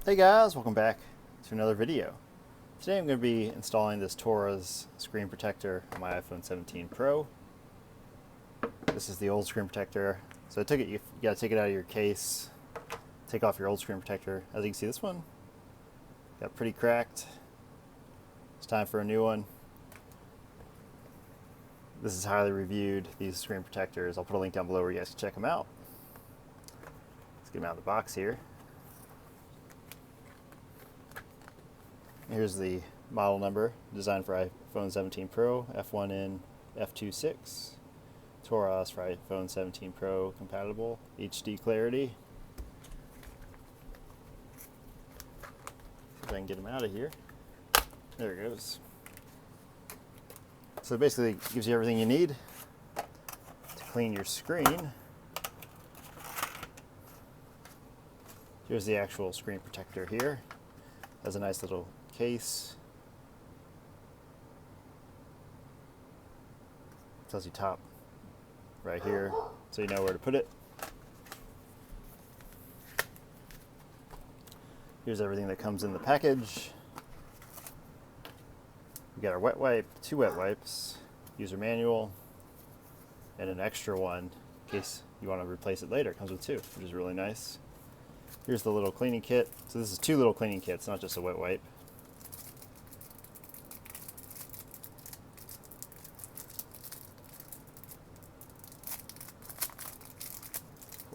Hey guys, welcome back to another video. Today I'm going to be installing this Torras screen protector on my iPhone 17 Pro. This is the old screen protector. So I took it, you got to take it out of your case, take off your old screen protector. As you can see, this one got pretty cracked. It's time for a new one. This is highly reviewed, these screen protectors. I'll put a link down below where you guys can check them out. Let's get them out of the box here. Here's the model number, designed for iPhone 17 Pro, F1N F26. Torras for iPhone 17 Pro compatible, HD clarity. See if I can get them out of here. There it goes. So basically it gives you everything you need to clean your screen. Here's the actual screen protector here. Has a nice little case. Tells you top right here, so you know where to put it. Here's everything that comes in the package. We got our wet wipe, 2 wet wipes, user manual, and an extra one in case you want to replace it later. It comes with 2, which is really nice. Here's the little cleaning kit. So this is 2 little cleaning kits, not just a wet wipe.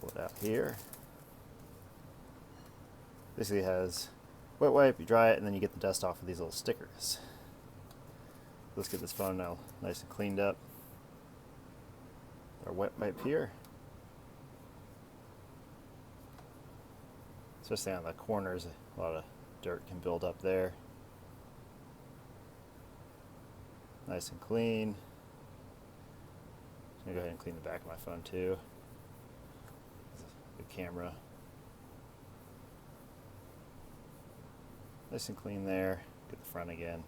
Pull it out here. Basically it has wet wipe, you dry it, and then you get the dust off of these little stickers. Let's get this phone now nice and cleaned up. Our wet wipe here. Especially on the corners, a lot of dirt can build up there. Nice and clean. I'm gonna go ahead and clean the back of my phone too. Good camera. Nice and clean there. Get the front again.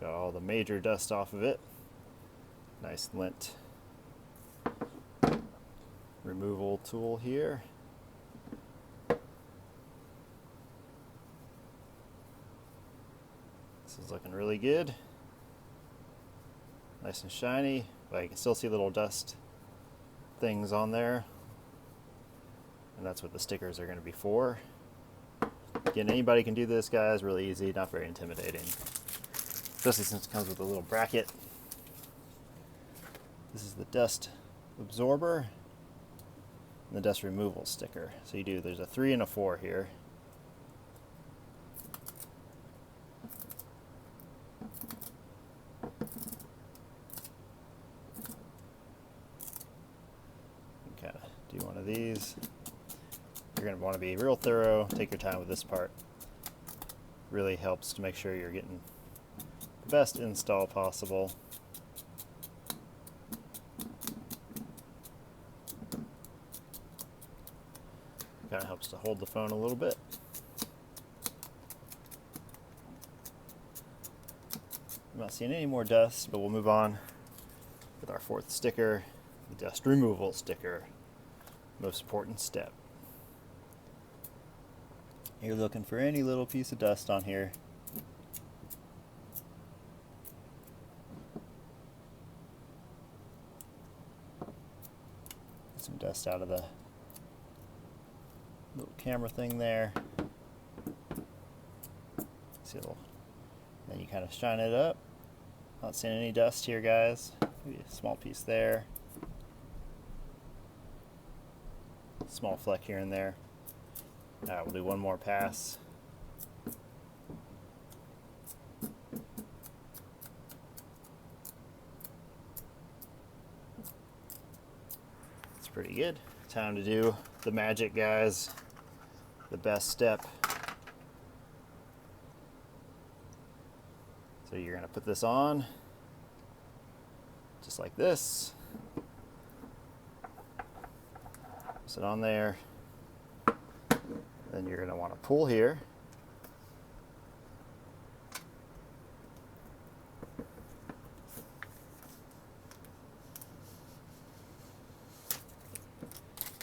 Got all the major dust off of it. Nice lint removal tool here. This is looking really good. Nice and shiny, but you can still see little dust things on there. And that's what the stickers are going to be for. Again, anybody can do this, guys. Really easy, not very intimidating. Especially since it comes with a little bracket. This is the dust absorber and the dust removal sticker. So there's a 3 and a 4 here. Kind of do one of these. You're going to want to be real thorough. Take your time with this part. Really helps to make sure you're getting the best install possible. Kind of helps to hold the phone a little bit. I'm not seeing any more dust, but we'll move on with our 4th sticker, the dust removal sticker. Most important step. You're looking for any little piece of dust on here. Get some dust out of the little camera thing there. See then you kind of shine it up. Not seeing any dust here, guys. Maybe a small piece there. Small fleck here and there. Alright, we'll do one more pass. It's pretty good. Time to do the magic, guys. The best step. So you're going to put this on just like this. Sit on there. Then you're going to want to pull here.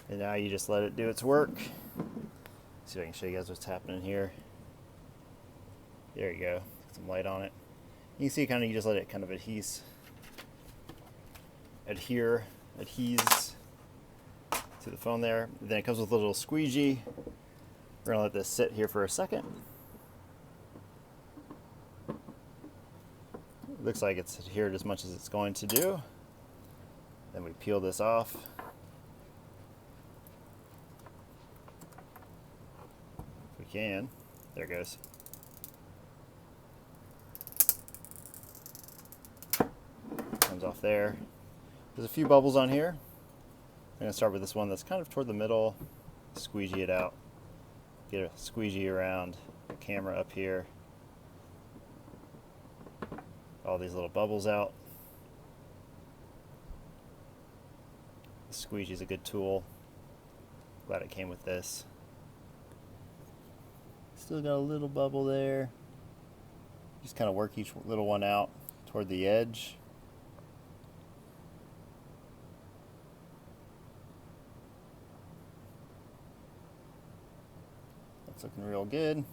And now you just let it do its work. See if I can show you guys what's happening here. There you go. Get some light on it. You can see kind of, you just let it kind of adheres to the phone there. Then it comes with a little squeegee. We're gonna let this sit here for a second. Looks like it's adhered as much as it's going to do. Then we peel this off. If we can. There it goes. Comes off there. There's a few bubbles on here. I'm going to start with this one that's kind of toward the middle. Squeegee it out. Get a squeegee around the camera up here. All these little bubbles out. The squeegee is a good tool. Glad it came with this. Still got a little bubble there. Just kind of work each little one out toward the edge. That's looking real good.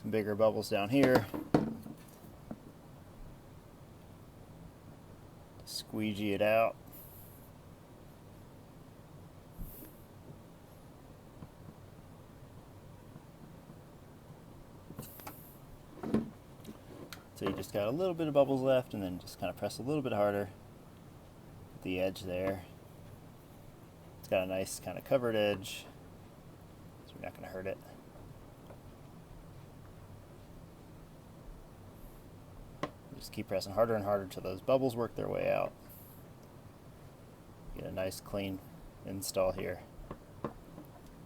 Some bigger bubbles down here. Squeegee it out. So you just got a little bit of bubbles left, and then just kind of press a little bit harder at the edge there. It's got a nice kind of covered edge, so you're not going to hurt it. Just keep pressing harder and harder until those bubbles work their way out. Get a nice clean install here.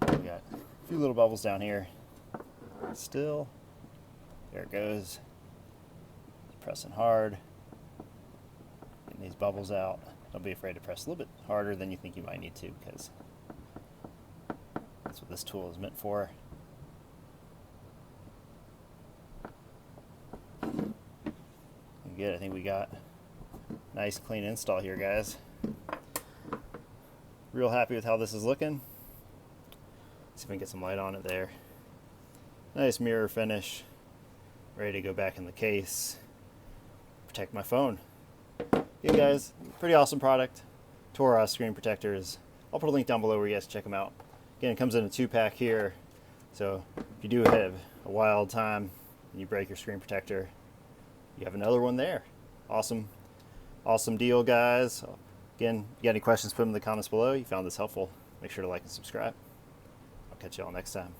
We got a few little bubbles down here. Still, there it goes. Pressing hard, getting these bubbles out. Don't be afraid to press a little bit harder than you think you might need to, because that's what this tool is meant for. Good, I think we got a nice clean install here, guys. Real happy with how this is looking. See if we can get some light on it there. Nice mirror finish. Ready to go back in the case. Protect my phone. Okay guys, pretty awesome product. Torras screen protectors. I'll put a link down below where you guys can check them out. Again, it comes in a 2-pack here. So if you do have a wild time and you break your screen protector, you have another one there. Awesome. Awesome deal, guys. Again, if you got any questions, put them in the comments below. If you found this helpful, make sure to like and subscribe. I'll catch you all next time.